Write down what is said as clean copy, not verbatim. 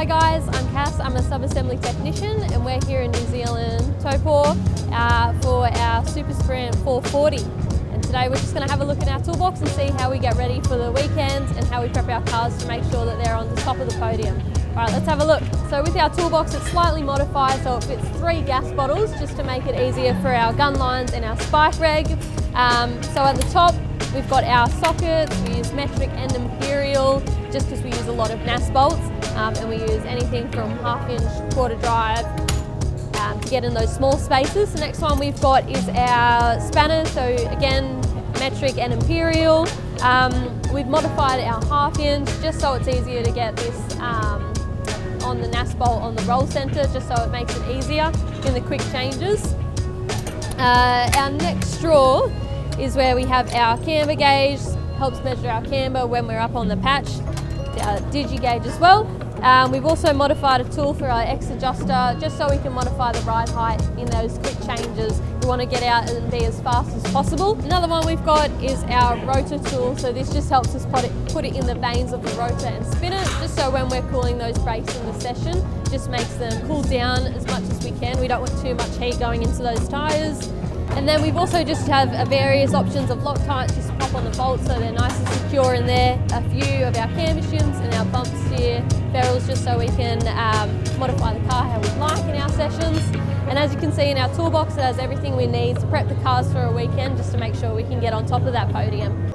Hi guys, I'm Cass, I'm a sub-assembly technician and we're here in New Zealand, Taupo, for our Super Sprint 440. And today we're just going to have a look at our toolbox and see how we get ready for the weekend and how we prep our cars to make sure that they're on the top of the podium. Alright, let's have a look. So with our toolbox it's slightly modified so it fits 3 gas bottles just to make it easier for our gun lines and our spike reg. So at the top we've got our sockets, we use metric and imperial just because we use a lot of NAS bolts. And we use anything from 1/2 inch, quarter drive to get in those small spaces. The next one we've got is our spanners, so again metric and imperial. We've modified our 1/2 inch just so it's easier to get this on the NAS bolt on the roll center, just so it makes it easier in the quick changes. Our next drawer is where we have our camber gauge, helps measure our camber when we're up on the patch. Our digi gauge as well. We've also modified a tool for our X adjuster just so we can modify the ride height in those quick changes. We want to get out and be as fast as possible. Another one we've got is our rotor tool, so this just helps us put it in the vanes of the rotor and spin it, just so when we're cooling those brakes in the session, just makes them cool down as much as we can. We don't want too much heat going into those tyres. And then we've also just have various options of Loctite, just pop on the bolts so they're nice and secure in there. A few of our cam shims and our bump steer ferrules just so we can modify the car how we like in our sessions. And as you can see in our toolbox, it has everything we need to prep the cars for a weekend just to make sure we can get on top of that podium.